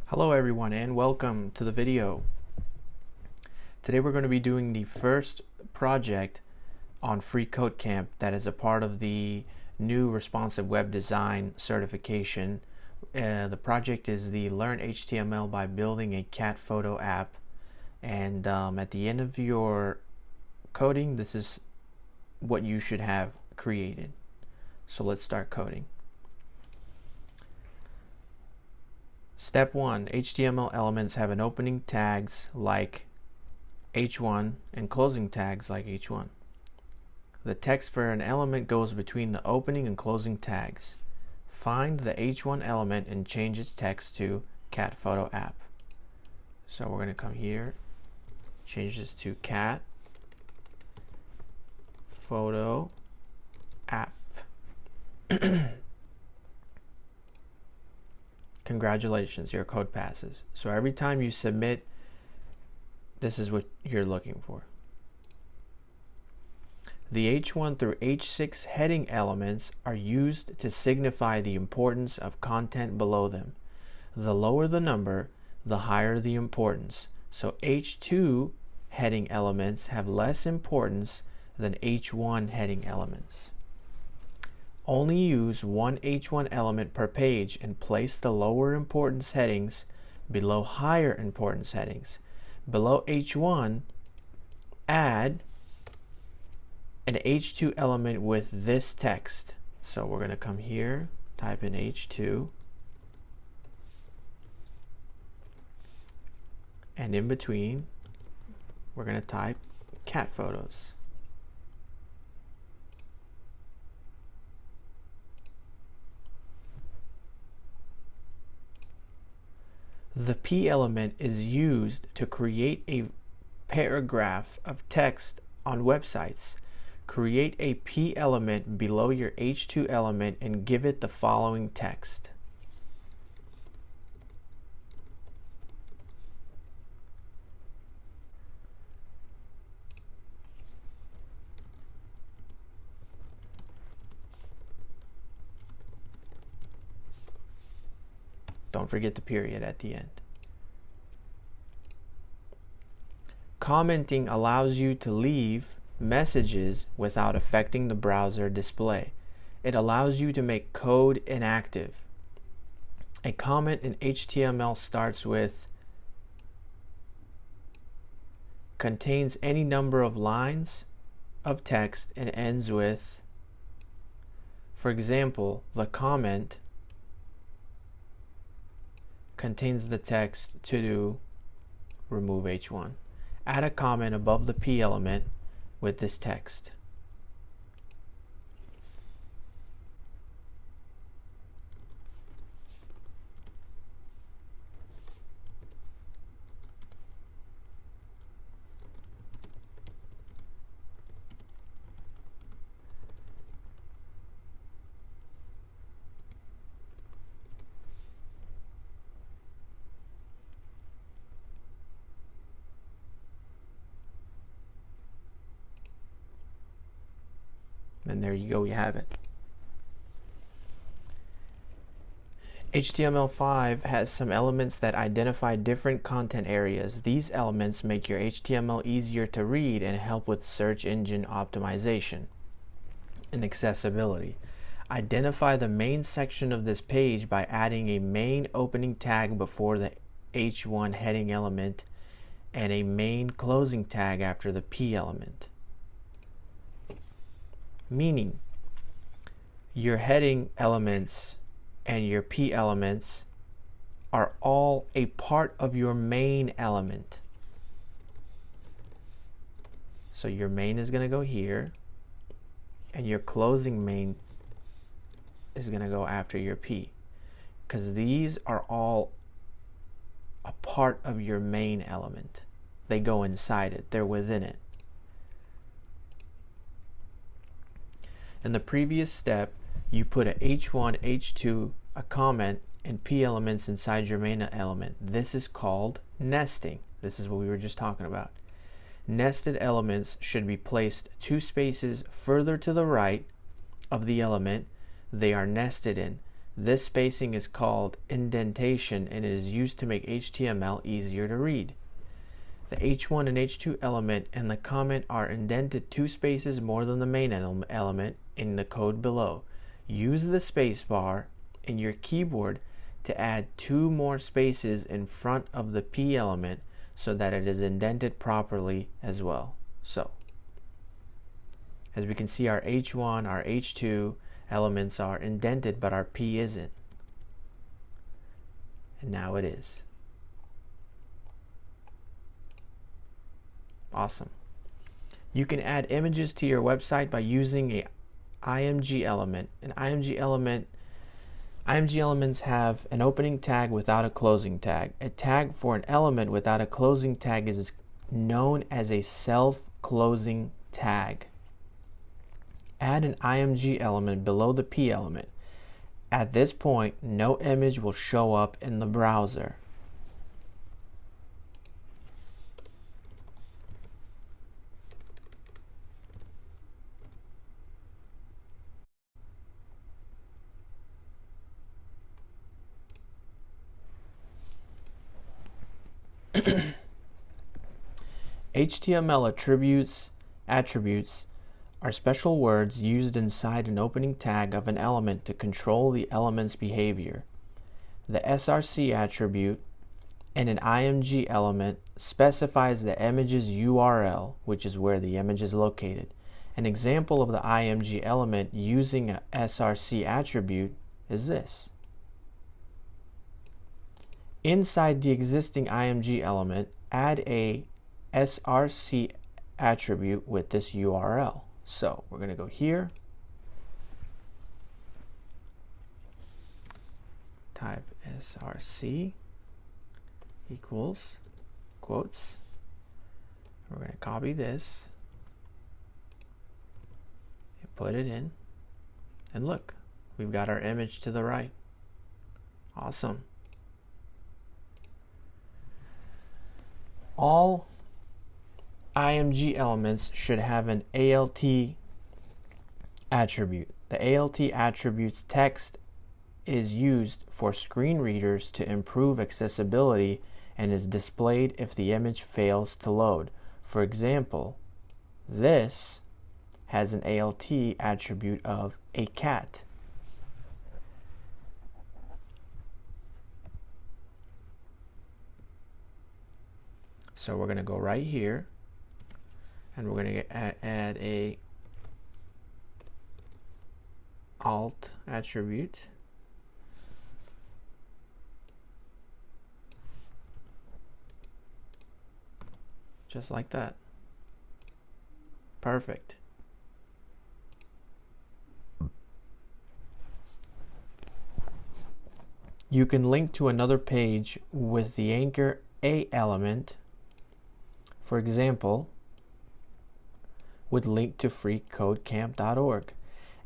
Hello everyone and welcome to the video. Today we're going to be doing the first project on FreeCodeCamp that is a part of the new responsive web design certification. The project is the Learn HTML by Building a Cat Photo App, and at the end of your coding this is what you should have created. So let's start coding. Step 1. HTML elements have an opening tags like h1 and closing tags like h1. The text for an element goes between the opening and closing tags. Find the h1 element and change its text to cat photo app. So we're going to come here, change this to cat photo app. Congratulations, your code passes. So every time you submit, this is what you're looking for. The H1 through H6 heading elements are used to signify the importance of content below them. The lower the number, the higher the importance. So H2 heading elements have less importance than H1 heading elements. Only use one H1 element per page and place the lower importance headings below higher importance headings. Below H1, add an H2 element with this text. So we're going to come here, type in H2, and in between, we're going to type cat photos. The P element is used to create a paragraph of text on websites. Create a P element below your H2 element and give it the following text. Don't forget the period at the end. Commenting allows you to leave messages without affecting the browser display. It allows you to make code inactive. A comment in HTML starts with, contains any number of lines of text, and ends with, for example, the comment contains the text to do remove H1. Add a comment above the P element with this text. And there you go, you have it. HTML5 has some elements that identify different content areas. These elements make your HTML easier to read and help with search engine optimization and accessibility. Identify the main section of this page by adding a main opening tag before the H1 heading element and a main closing tag after the P element. Meaning, your heading elements and your P elements are all a part of your main element. So your main is going to go here, and your closing main is going to go after your P, because these are all a part of your main element. They go inside it, they're within it. In the previous step, you put a H1, H2, a comment, and P elements inside your main element. This is called nesting. This is what we were just talking about. Nested elements should be placed 2 spaces further to the right of the element they are nested in. This spacing is called indentation and it is used to make HTML easier to read. The H1 and H2 element and the comment are indented 2 spaces more than the main element in the code below. Use the spacebar in your keyboard to add 2 more spaces in front of the P element so that it is indented properly as well. So, as we can see, our H1, our H2 elements are indented, but our P isn't. And now it is. Awesome. You can add images to your website by using a IMG element. IMG elements have an opening tag without a closing tag. A tag for an element without a closing tag is known as a self-closing tag. Add an IMG element below the P element. At this point, no image will show up in the browser. HTML attributes are special words used inside an opening tag of an element to control the element's behavior. The SRC attribute in an IMG element specifies the image's URL, which is where the image is located. An example of the IMG element using a SRC attribute is this. Inside the existing IMG element, add a SRC attribute with this URL. So we're going to go here, type SRC equals quotes. We're going to copy this and put it in. And look, we've got our image to the right. Awesome. All IMG elements should have an ALT attribute. The ALT attribute's text is used for screen readers to improve accessibility and is displayed if the image fails to load. For example, this has an ALT attribute of a cat. So we're going to go right here and we're going to add a alt attribute. Just like that. Perfect. You can link to another page with the anchor A element. For example, would link to FreeCodeCamp.org.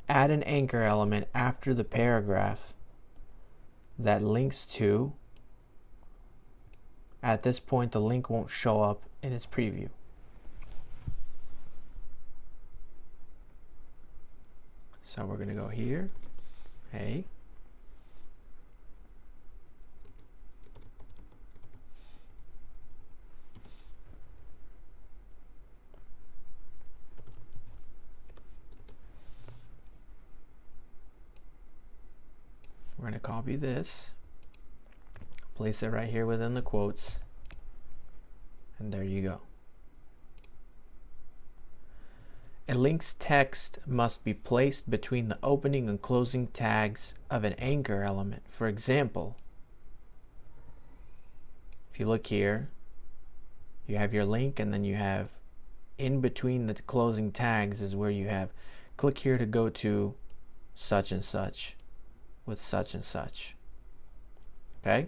Add an anchor element after the paragraph that links to. At this point, the link won't show up in its preview. So we're going to go here, A. We're going to copy this, place it right here within the quotes, and there you go. A link's text must be placed between the opening and closing tags of an anchor element. For example, if you look here, you have your link, and then you have in between the closing tags is where you have click here to go to such and such with such and such. Okay?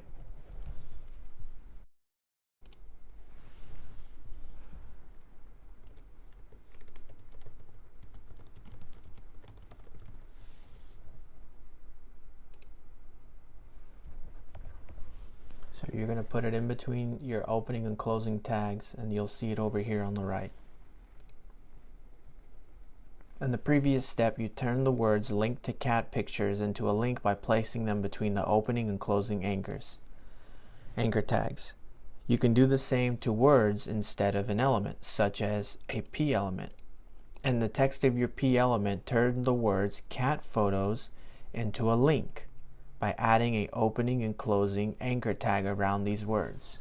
So you're going to put it in between your opening and closing tags, and you'll see it over here on the right. In the previous step, you turn the words linked to cat pictures into a link by placing them between the opening and closing anchor tags. You can do the same to words instead of an element, such as a P element. In the text of your P element, turn the words cat photos into a link by adding an opening and closing anchor tag around these words.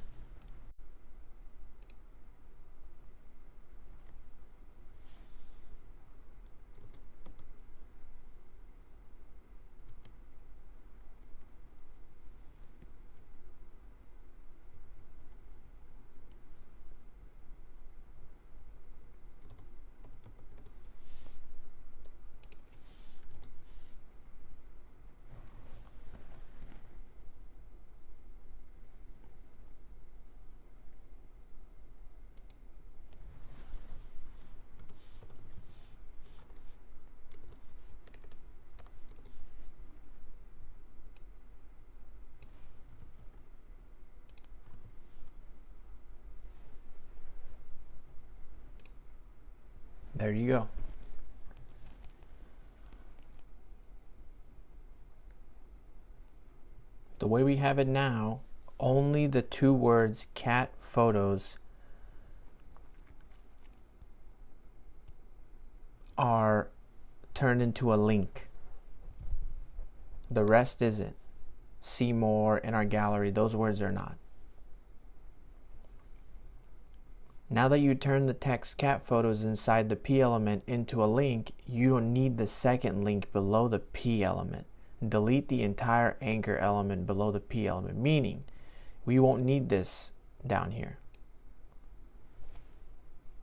There you go. The way we have it now, only the two words cat photos are turned into a link. The rest isn't. See more, in our gallery, those words are not. Now that you turn the text cat photos inside the P element into a link, you don't need the second link below the P element. Delete the entire anchor element below the P element, meaning we won't need this down here.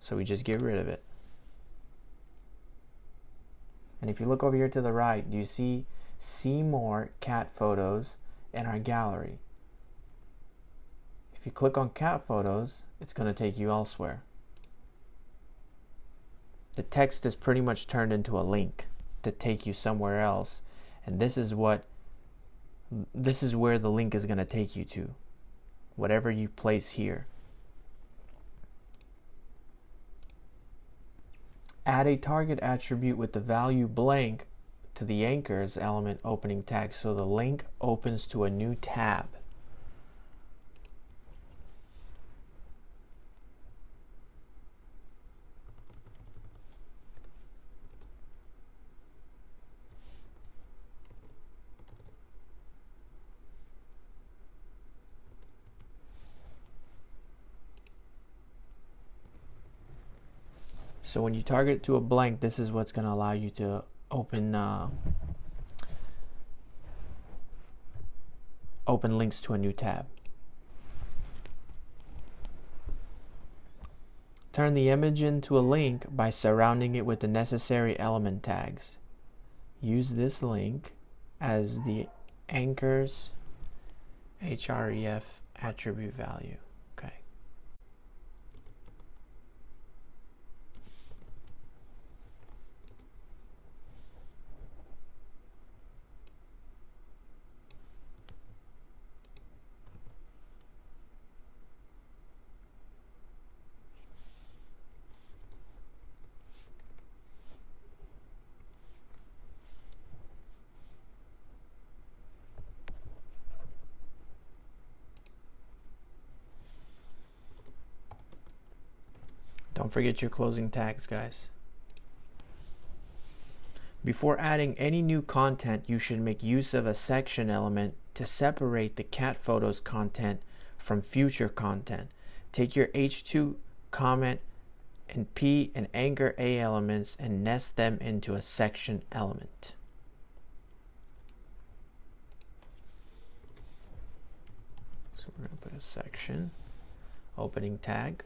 So we just get rid of it. And if you look over here to the right, you see more cat photos in our gallery. If you click on cat photos, it's going to take you elsewhere. The text is pretty much turned into a link to take you somewhere else, and this is where the link is going to take you to, whatever you place here. Add a target attribute with the value blank to the anchors element opening tag so the link opens to a new tab. So when you target to a blank, this is what's going to allow you to open links to a new tab. Turn the image into a link by surrounding it with the necessary element tags. Use this link as the anchor's href attribute value. Okay. Don't forget your closing tags, guys. Before adding any new content, you should make use of a section element to separate the cat photos content from future content. Take your H2 comment and P and anchor A elements and nest them into a section element. So we're going to put a section opening tag.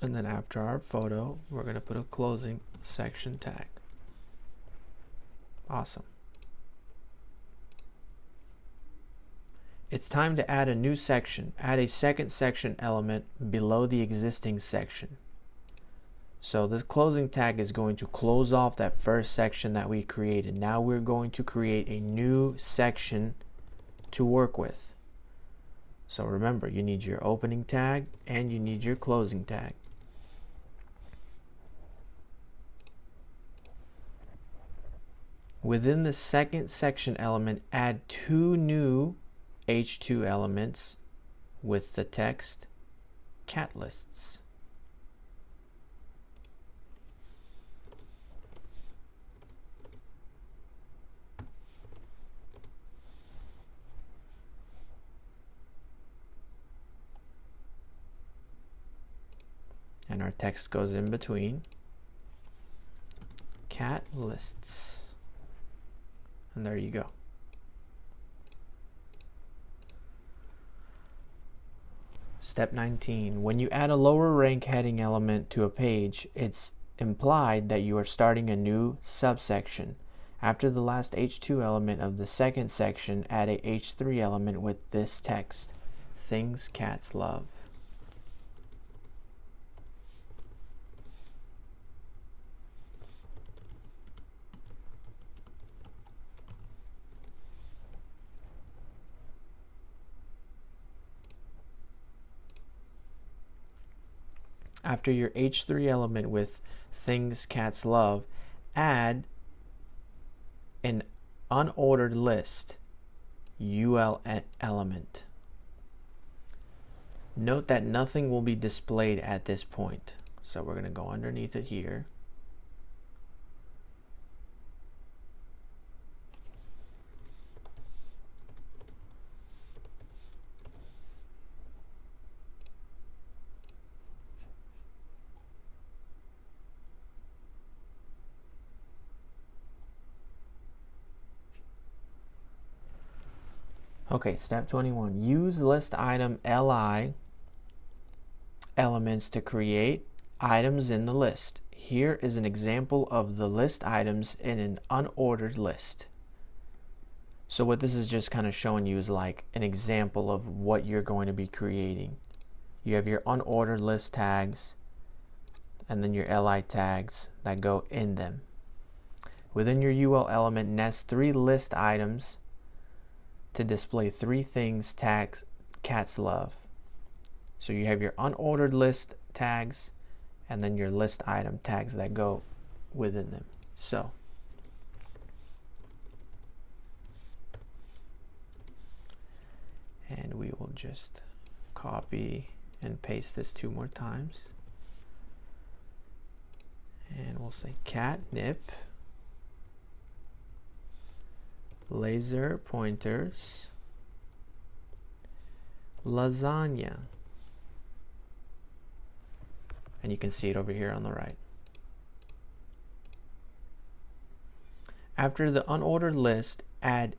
And then after our photo, we're going to put a closing section tag. Awesome. It's time to add a new section. Add a second section element below the existing section. So this closing tag is going to close off that first section that we created. Now we're going to create a new section to work with. So remember, you need your opening tag and you need your closing tag. Within the second section element, add 2 new H2 elements with the text cat lists. And our text goes in between cat lists. And there you go. Step 19. When you add a lower rank heading element to a page, it's implied that you are starting a new subsection. After the last H2 element of the second section, add a H3 element with this text: things cats love. After your H3 element with things cats love, add an unordered list UL element. Note that nothing will be displayed at this point. So we're going to go underneath it here. Okay, step 21. Use list item li elements to create items in the list. Here is an example of the list items in an unordered list. So what this is just kind of showing you is like an example of what you're going to be creating. You have your unordered list tags and then your li tags that go in them. Within your UL element, nest 3 list items to display 3 things tags cats love. So you have your unordered list tags and then your list item tags that go within them. So and we will just copy and paste this 2 more times. And we'll say catnip, laser pointers, lasagna. And you can see it over here on the right. After the unordered list, add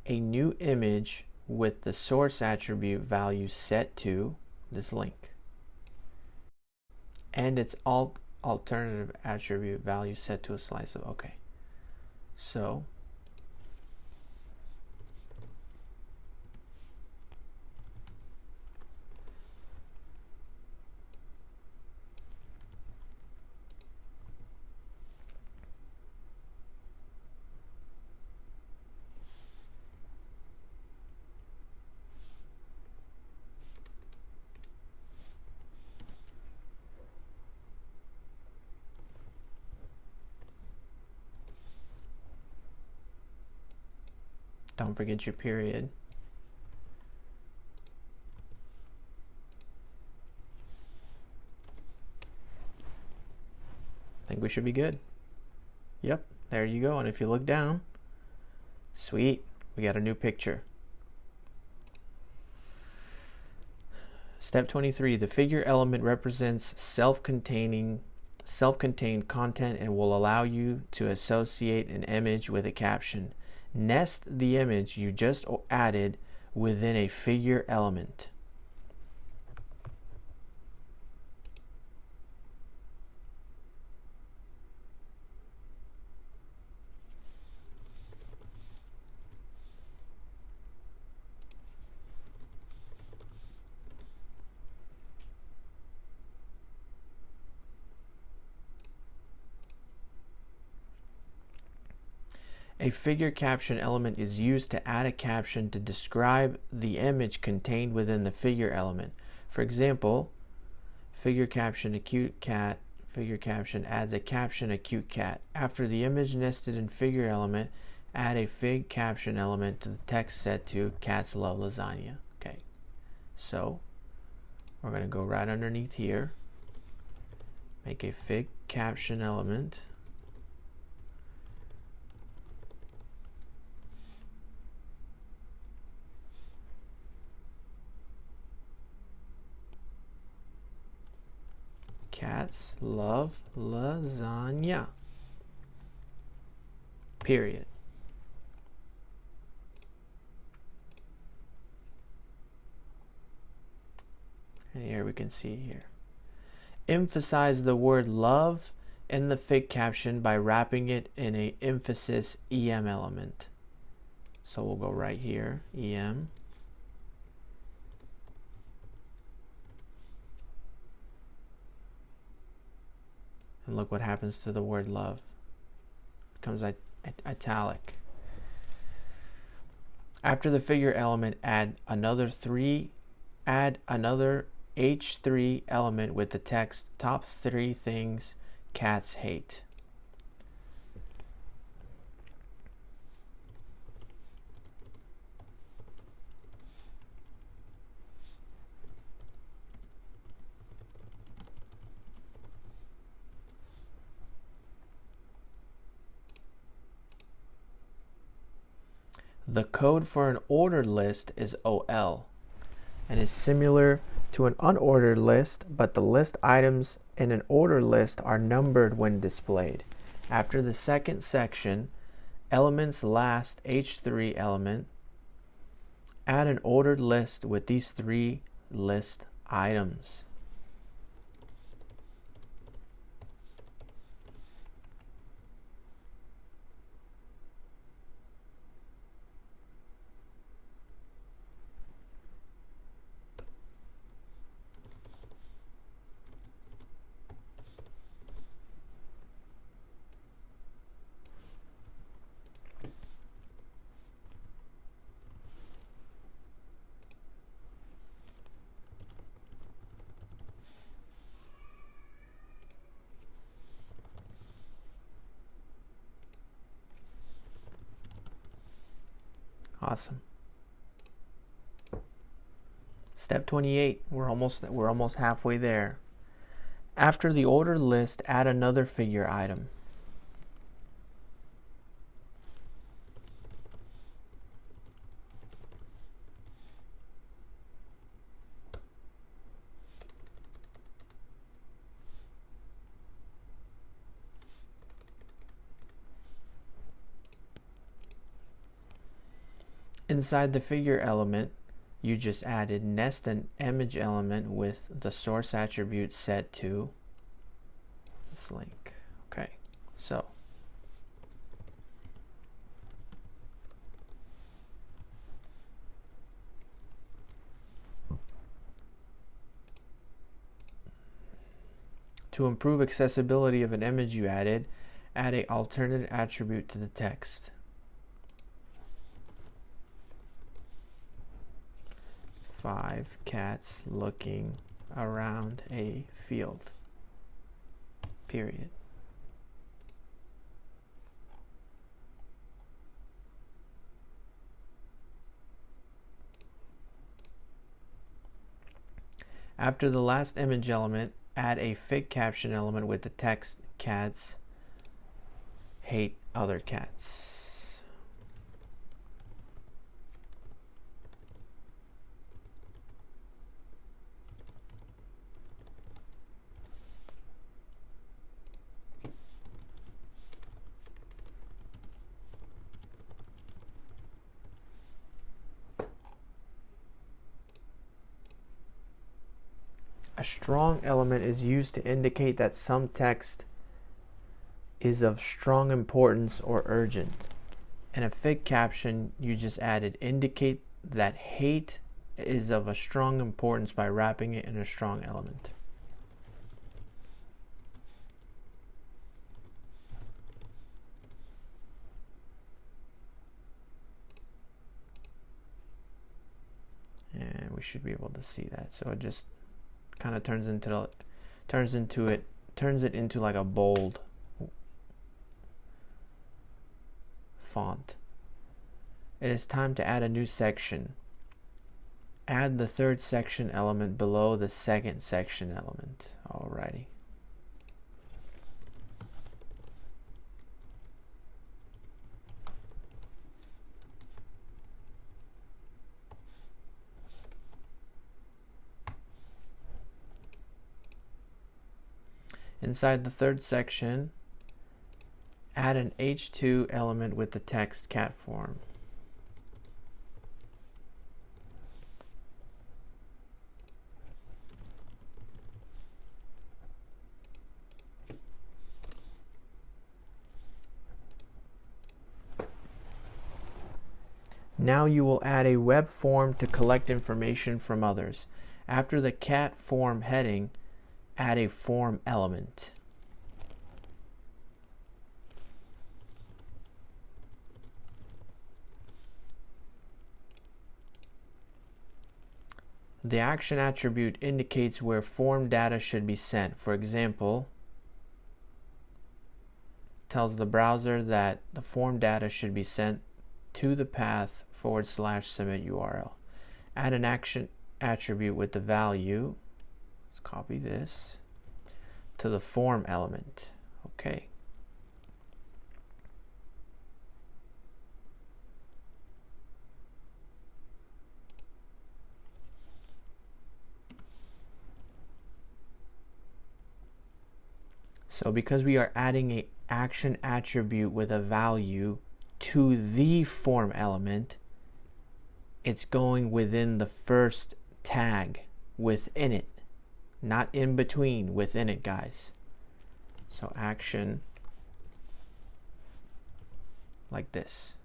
a new image with the source attribute value set to this link and its alternative attribute value set to a slice of. Okay, so don't forget your period. I think we should be good. Yep, there you go. And if you look down, sweet, we got a new picture. Step 23, the figure element represents self-contained content and will allow you to associate an image with a caption. Nest the image you just added within a figure element. A figure caption element is used to add a caption to describe the image contained within the figure element. For example, figure caption, a cute cat, figure caption adds a caption, a cute cat. After the image nested in figure element, add a fig caption element to the text set to cats love lasagna. Okay, so we're going to go right underneath here, make a fig caption element. Cats love lasagna. Period. And here we can see here. Emphasize the word love in the fig caption by wrapping it in a emphasis EM element. So we'll go right here, EM. And look what happens to the word love. It becomes italic. After the figure element, add another H3 element with the text top 3 things cats hate. The code for an ordered list is OL and is similar to an unordered list, but the list items in an ordered list are numbered when displayed. After the second section, elements last H3 element, add an ordered list with these 3 list items. Awesome. Step 28, we're almost halfway there. After the ordered list, add another figure item. Inside the figure element, you just added nest an image element with the source attribute set to this link. Okay, so to improve accessibility of an image you added, add an alternate attribute to the text. Five cats looking around a field. Period. After the last image element, add a fig caption element with the text cats hate other cats. A strong element is used to indicate that some text is of strong importance or urgent. In a fig caption, you just added indicate that hate is of a strong importance by wrapping it in a strong element. And we should be able to see that. So it just kind of turns into it turns it into like a bold font. It is time to add a new section. Add the third section element below the second section element. Alrighty. Inside the third section, add an H2 element with the text cat form. Now you will add a web form to collect information from others. After the cat form heading, add a form element. The action attribute indicates where form data should be sent. For example, tells the browser that the form data should be sent to the path /submit URL. Add an action attribute with the value, let's copy this, to the form element. Okay. So because we are adding an action attribute with a value to the form element, it's going within the first tag within it, not in between, within it, guys. So action, like this.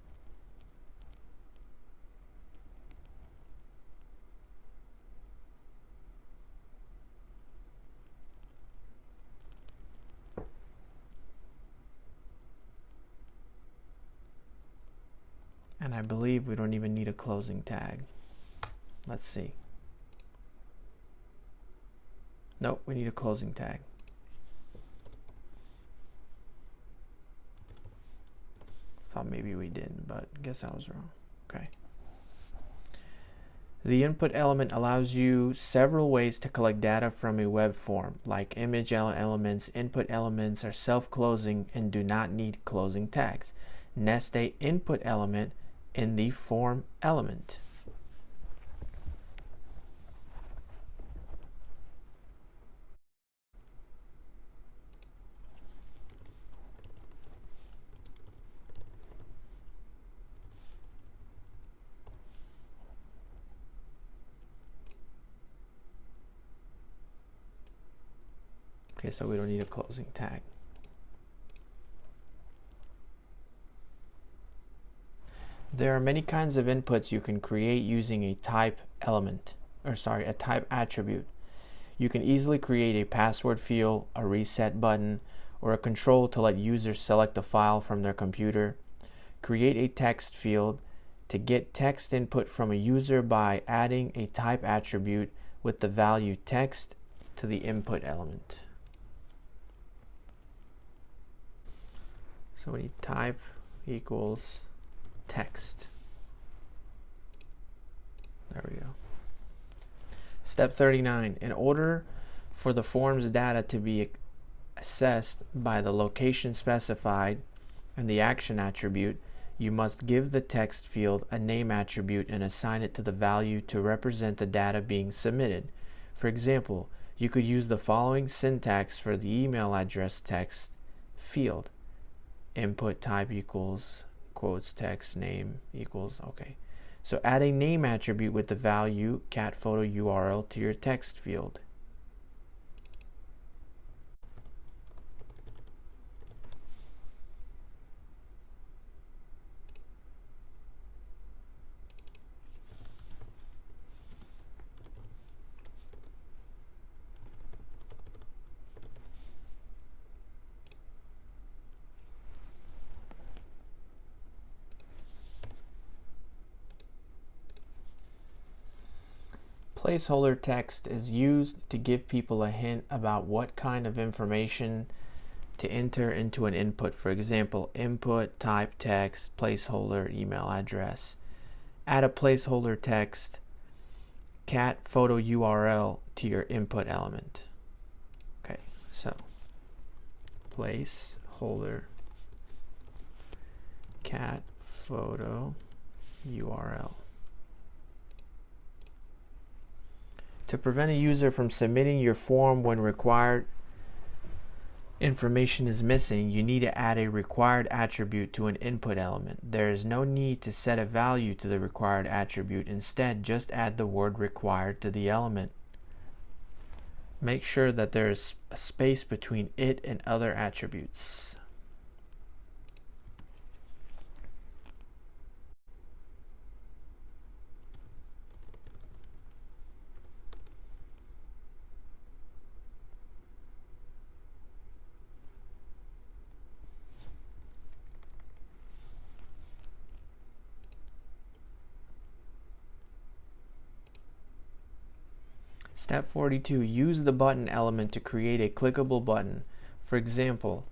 And I believe we don't even need a closing tag. Let's see. Nope, we need a closing tag. Thought maybe we didn't, but I guess I was wrong. Okay. The input element allows you several ways to collect data from a web form, like image elements. Input elements are self-closing and do not need closing tags. Nest a input element in the form element. Okay, so we don't need a closing tag. There are many kinds of inputs you can create using a type element, a type attribute. You can easily create a password field, a reset button, or a control to let users select a file from their computer. Create a text field to get text input from a user by adding a type attribute with the value text to the input element. So we need type equals text. There we go. Step 39. In order for the form's data to be accessed by the location specified and the action attribute, you must give the text field a name attribute and assign it to the value to represent the data being submitted. For example, you could use the following syntax for the email address text field. Input type equals quotes text name equals, okay. So add a name attribute with the value cat photo URL to your text field. Placeholder text is used to give people a hint about what kind of information to enter into an input. For example, input, type text, placeholder, email address. Add a placeholder text, cat photo URL to your input element. Okay, so placeholder cat photo URL. To prevent a user from submitting your form when required information is missing, you need to add a required attribute to an input element. There is no need to set a value to the required attribute. Instead, just add the word required to the element. Make sure that there is a space between it and other attributes. Step 42. Use the button element to create a clickable button. For example,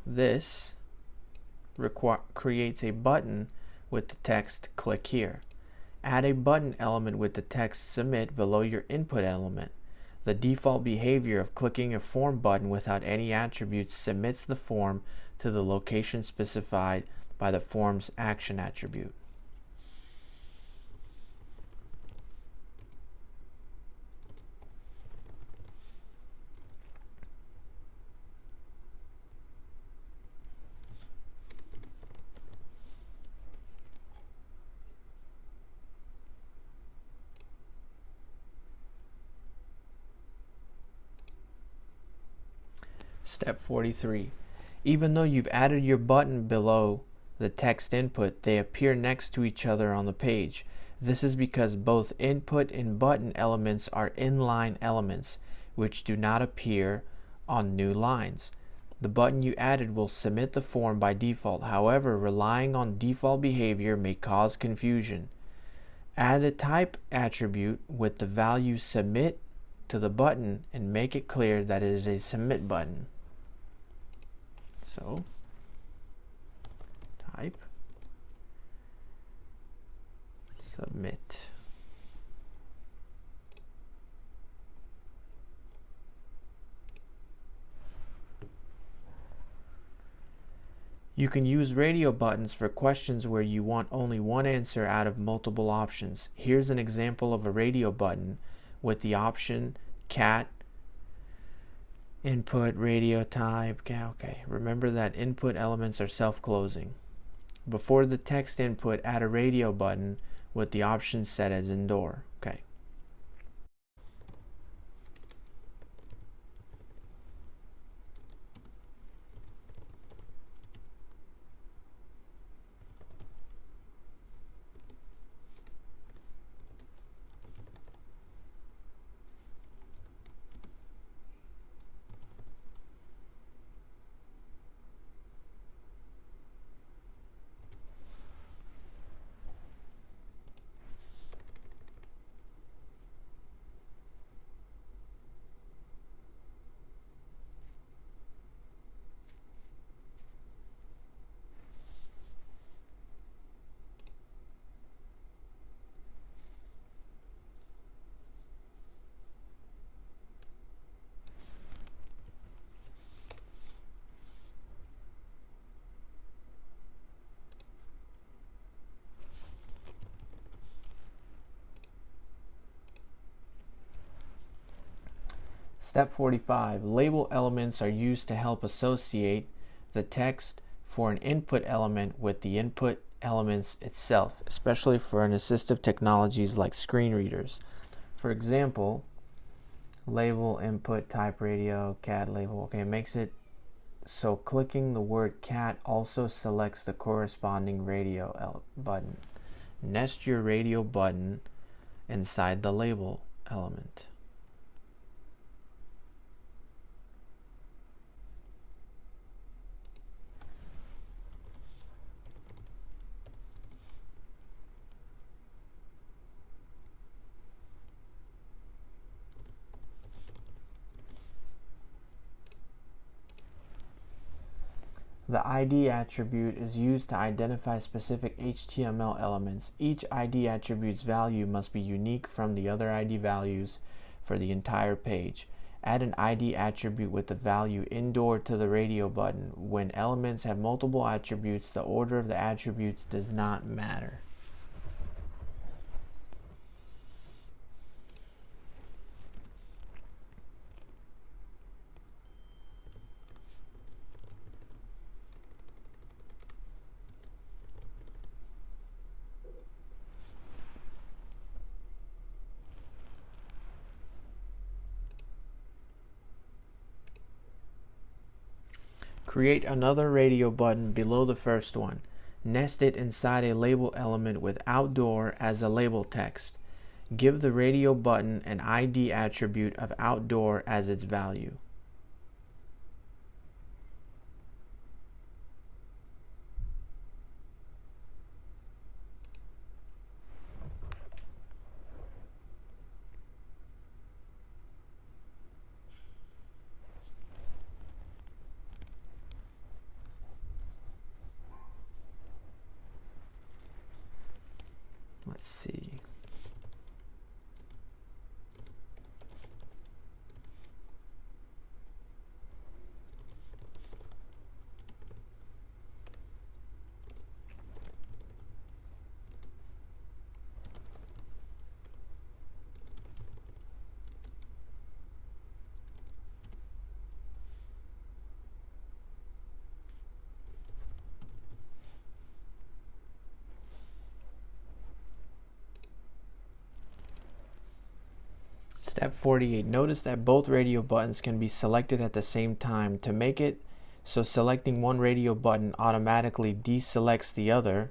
this creates a button with the text "click here." Add a button element with the text "submit" below your input element. The default behavior of clicking a form button without any attributes submits the form to the location specified by the form's action attribute. Step 43. Even though you've added your button below the text input, they appear next to each other on the page. This is because both input and button elements are inline elements, which do not appear on new lines. The button you added will submit the form by default. However, relying on default behavior may cause confusion. Add a type attribute with the value submit to the button and make it clear that it is a submit button. So, type submit. You can use radio buttons for questions where you want only one answer out of multiple options. Here's an example of a radio button with the option cat input radio type. Okay, remember that input elements are self-closing. Before the text input, add a radio button with the option set as indoor. Okay. Step 45. Label elements are used to help associate the text for an input element with the input elements itself, especially for an assistive technologies like screen readers. For example, label input type radio cat label. Okay, it makes it so clicking the word cat also selects the corresponding radio button. Nest your radio button inside the label element. The ID attribute is used to identify specific HTML elements. Each ID attribute's value must be unique from the other ID values for the entire page. Add an ID attribute with the value indoor to the radio button. When elements have multiple attributes, the order of the attributes does not matter. Create another radio button below the first one. Nest it inside a label element with outdoor as a label text. Give the radio button an ID attribute of outdoor as its value. Let's see. Step 48. Notice that both radio buttons can be selected at the same time. To make it so selecting one radio button automatically deselects the other,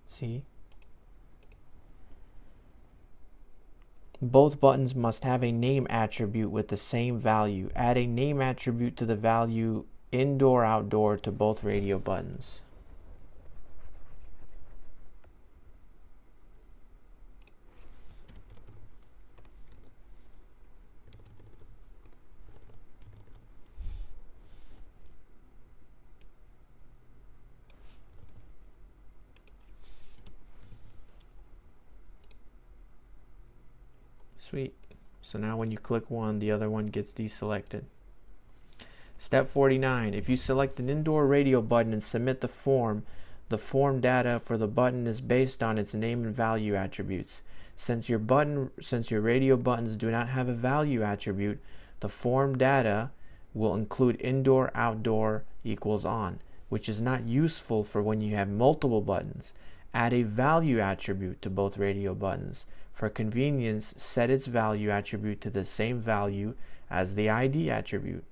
see? Both buttons must have a name attribute with the same value. Add a name attribute to the value indoor-outdoor to both radio buttons. Sweet. So now when you click one, the other one gets deselected. Step 49. If you select an indoor radio button and submit the form data for the button is based on its name and value attributes. Since your radio buttons do not have a value attribute, the form data will include indoor, outdoor equals on, which is not useful for when you have multiple buttons. Add a value attribute to both radio buttons. For convenience, set its value attribute to the same value as the ID attribute.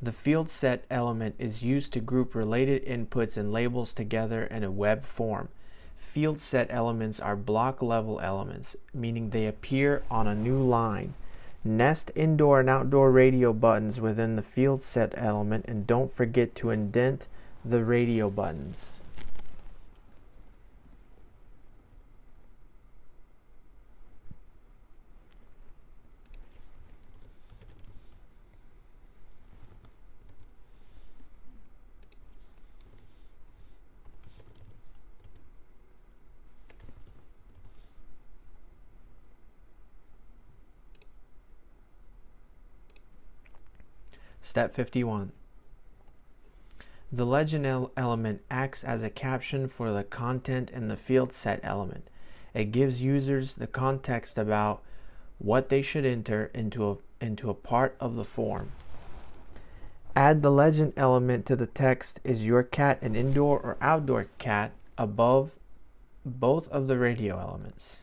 The field set element is used to group related inputs and labels together in a web form. Field set elements are block level elements, meaning they appear on a new line. Nest indoor and outdoor radio buttons within the field set element and don't forget to indent the radio buttons. Step 51. The legend element acts as a caption for the content in the field set element. It gives users the context about what they should enter into a part of the form. Add the legend element to the text, is your cat an indoor or outdoor cat, above both of the radio elements.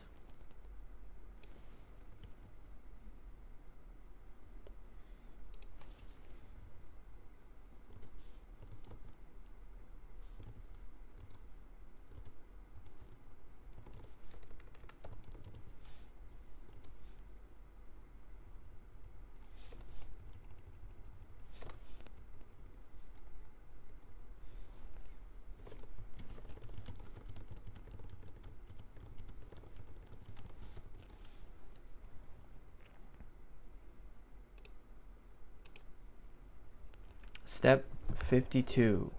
Step 52.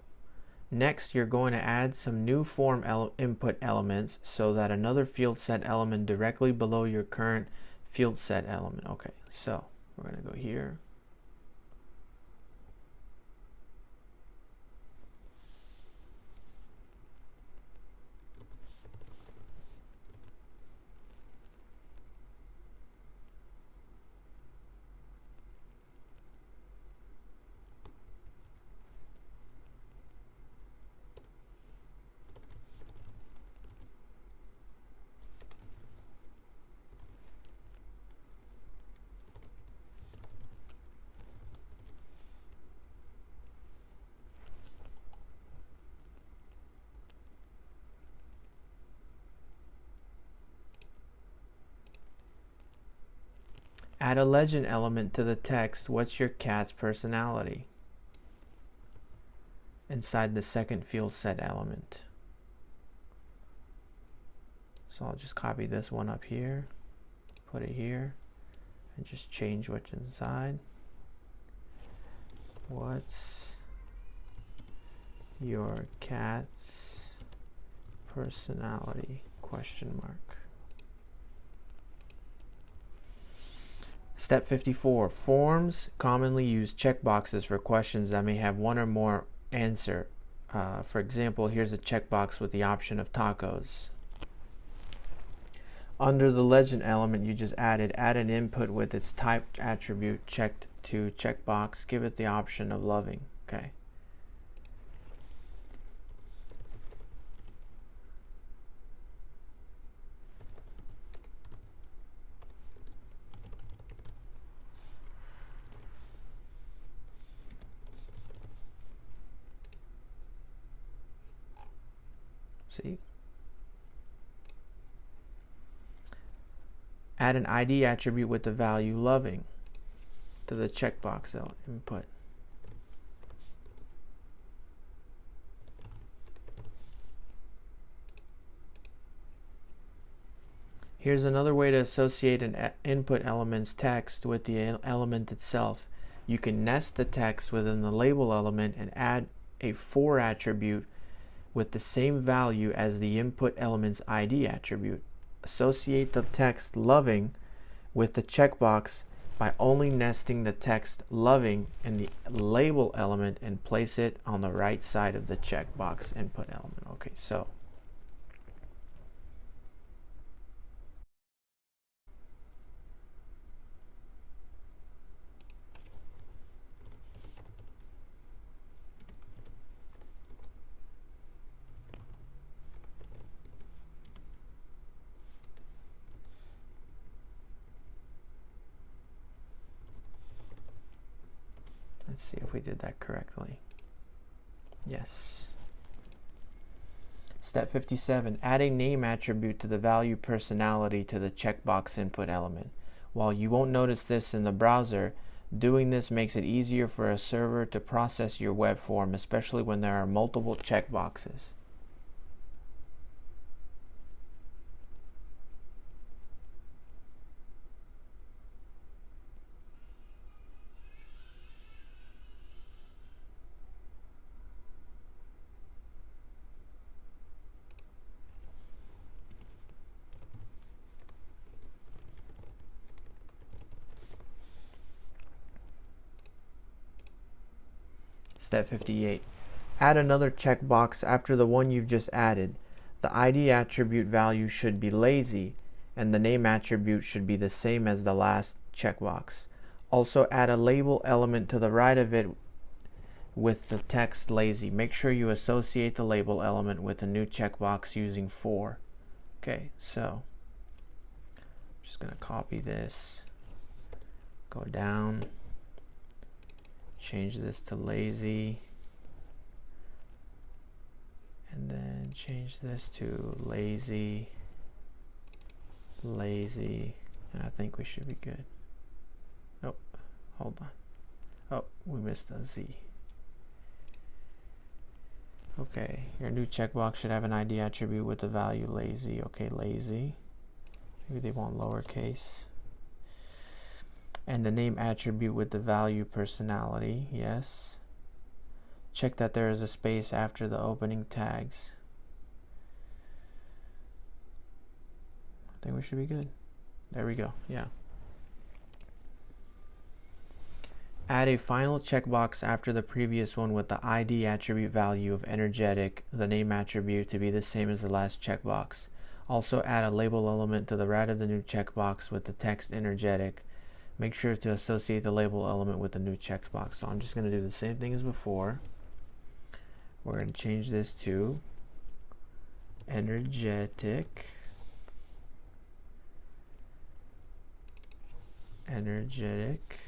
Next, you're going to add some new form input elements so that another field set element directly below your current field set element. Okay, so we're going to go here. Add a legend element to the text, "What's your cat's personality?" inside the second field set element. So I'll just copy this one up here, put it here, and just change what's inside. What's your cat's personality? Question mark. Step 54. Forms commonly use checkboxes for questions that may have one or more answer. For example, here's a checkbox with the option of tacos. Under the legend element you just add an input with its typed attribute checked to checkbox. Give it the option of loving. Okay. See? Add an ID attribute with the value loving to the checkbox input. Here's another way to associate an input element's text with the element itself. You can nest the text within the label element and add a for attribute with the same value as the input element's ID attribute. Associate the text loving with the checkbox by only nesting the text loving in the label element and place it on the right side of the checkbox input element. Okay, so let's see if we did that correctly. Yes. Step 57. Add a name attribute to the value personality to the checkbox input element. While you won't notice this in the browser, doing this makes it easier for a server to process your web form, especially when there are multiple checkboxes. Step 58. Add another checkbox after the one you've just added. The ID attribute value should be lazy, and the name attribute should be the same as the last checkbox. Also add a label element to the right of it with the text lazy. Make sure you associate the label element with a new checkbox using for. Okay, so I'm just going to copy this, go down, change this to lazy, and then change this to lazy, and I think we should be good. Nope, hold on. Oh, we missed a Z. Okay, your new checkbox should have an ID attribute with the value lazy. Okay, lazy. Maybe they want lowercase. And the name attribute with the value personality. Yes. check that there is a space after the opening tags. I think we should be good. There we go, yeah. Add a final checkbox after the previous one with the ID attribute value of energetic, the name attribute to be the same as the last checkbox. Also add a label element to the right of the new checkbox with the text energetic. Make sure to associate the label element with the new checkbox. So I'm just going to do the same thing as before. We're going to change this to energetic. Energetic.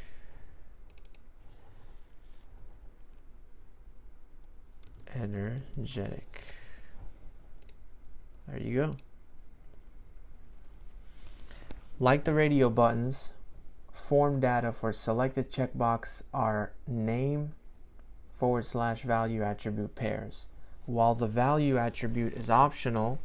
Energetic. There you go. Like the radio buttons, form data for selected checkbox are name/value attribute pairs. While the value attribute is optional,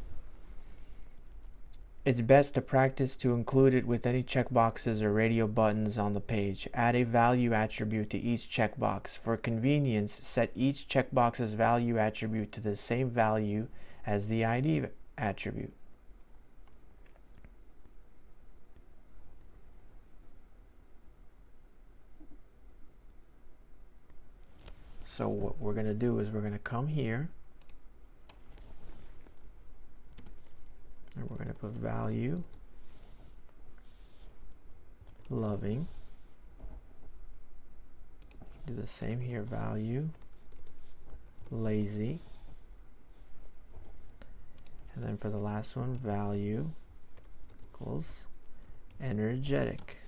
it's best to practice to include it with any checkboxes or radio buttons on the page. Add a value attribute to each checkbox. For convenience, set each checkbox's value attribute to the same value as the ID attribute. So what we're going to do is we're going to come here and we're going to put value, loving. Do the same here, value, lazy. And then for the last one, value equals energetic.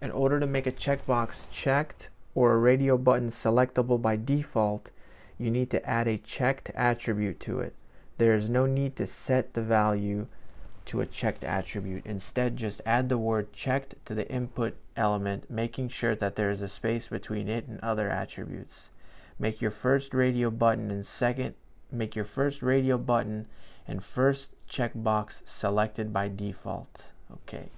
In order to make a checkbox checked or a radio button selectable by default, you need to add a checked attribute to it. There is no need to set the value to a checked attribute. Instead, just add the word checked to the input element, making sure that there is a space between it and other attributes. Make your first radio button and first checkbox selected by default. Okay.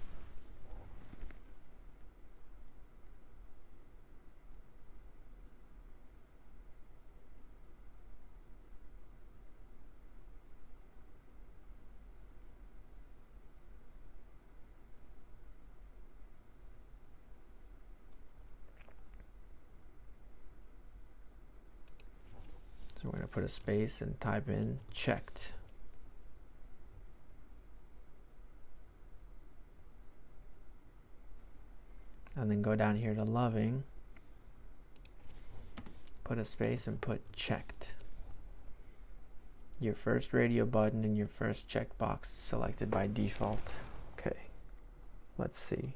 So we're going to put a space and type in checked. And then go down here to loving, put a space and put checked. Your first radio button and your first checkbox selected by default. Okay, let's see.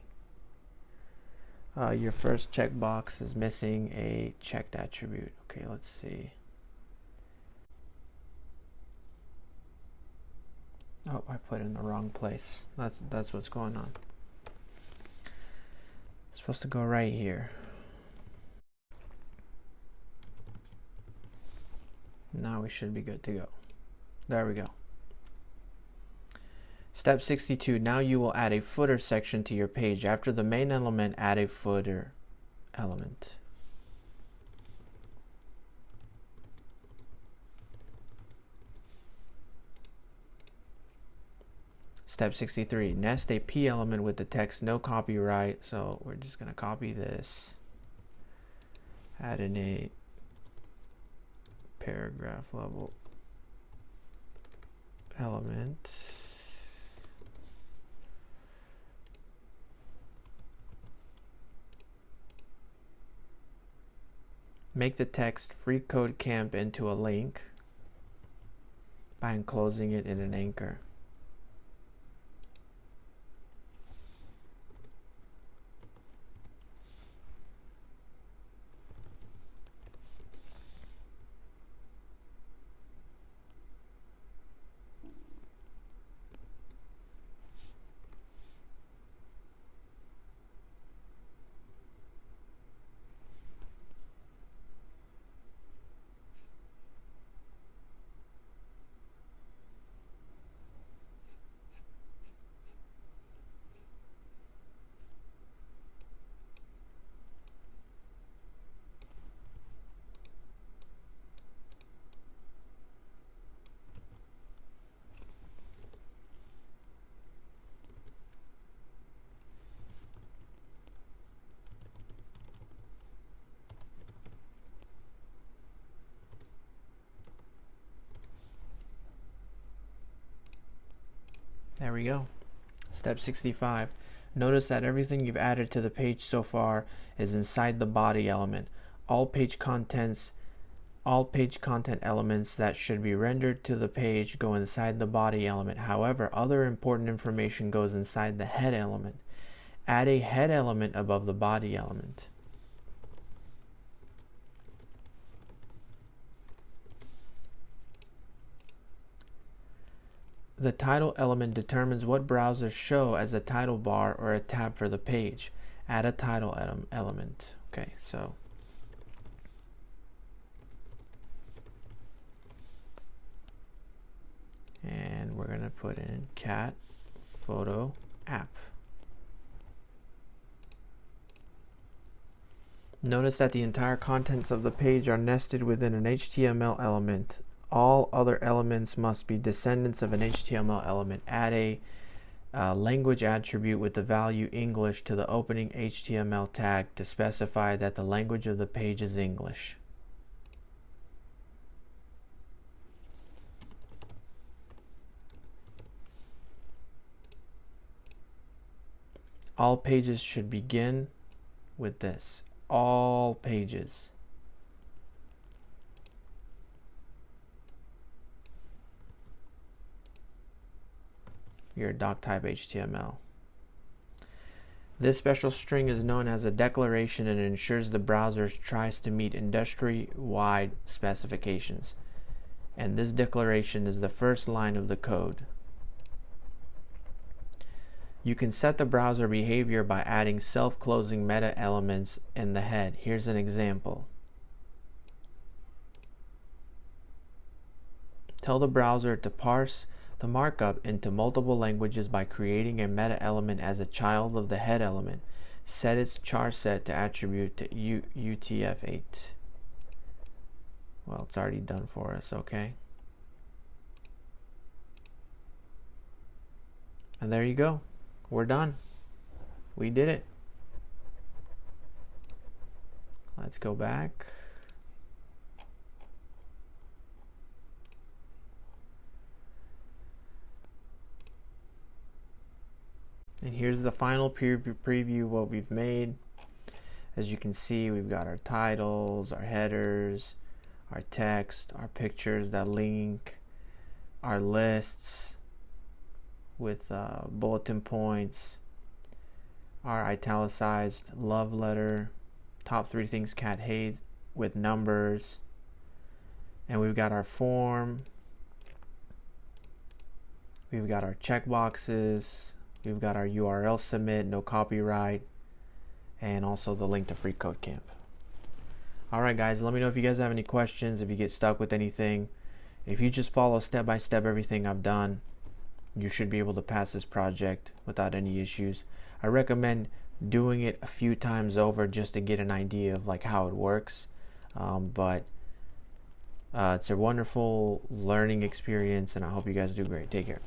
Your first checkbox is missing a checked attribute. Okay, let's see. Oh, I put it in the wrong place. That's what's going on. It's supposed to go right here. Now we should be good to go. There we go. Step 62. Now you will add a footer section to your page. After the main element, add a footer element. Step 63, nest a P element with the text no copyright. So we're just going to copy this, add in a paragraph level element. Make the text FreeCodeCamp into a link by enclosing it in an anchor. There we go. Step 65. Notice that everything you've added to the page so far is inside the body element. All page content elements that should be rendered to the page go inside the body element. However, other important information goes inside the head element. Add a head element above the body element. The title element determines what browsers show as a title bar or a tab for the page. Add a title element. Okay, so and we're going to put in cat photo app. Notice that the entire contents of the page are nested within an HTML element. All other elements must be descendants of an HTML element. Add a language attribute with the value English to the opening HTML tag to specify that the language of the page is English. All pages should begin with this. All pages. Your doc type HTML. This special string is known as a declaration and ensures the browser tries to meet industry-wide specifications. And this declaration is the first line of the code. You can set the browser behavior by adding self-closing meta elements in the head. Here's an example. Tell the browser to parse the markup into multiple languages by creating a meta element as a child of the head element. Set its char set to attribute to UTF-8. Well, it's already done for us, okay? And there you go. We're done. We did it. Let's go back. And here's the final preview of what we've made. As you can see, we've got our titles, our headers, our text, our pictures that link, our lists with bulletin points, our italicized love letter, top 3 things cat hates with numbers, and we've got our form, we've got our checkboxes, we've got our URL submit, no copyright, and also the link to FreeCodeCamp. Alright guys, let me know if you guys have any questions, if you get stuck with anything. If you just follow step by step everything I've done, you should be able to pass this project without any issues. I recommend doing it a few times over just to get an idea of like how it works. But it's a wonderful learning experience, and I hope you guys do great. Take care.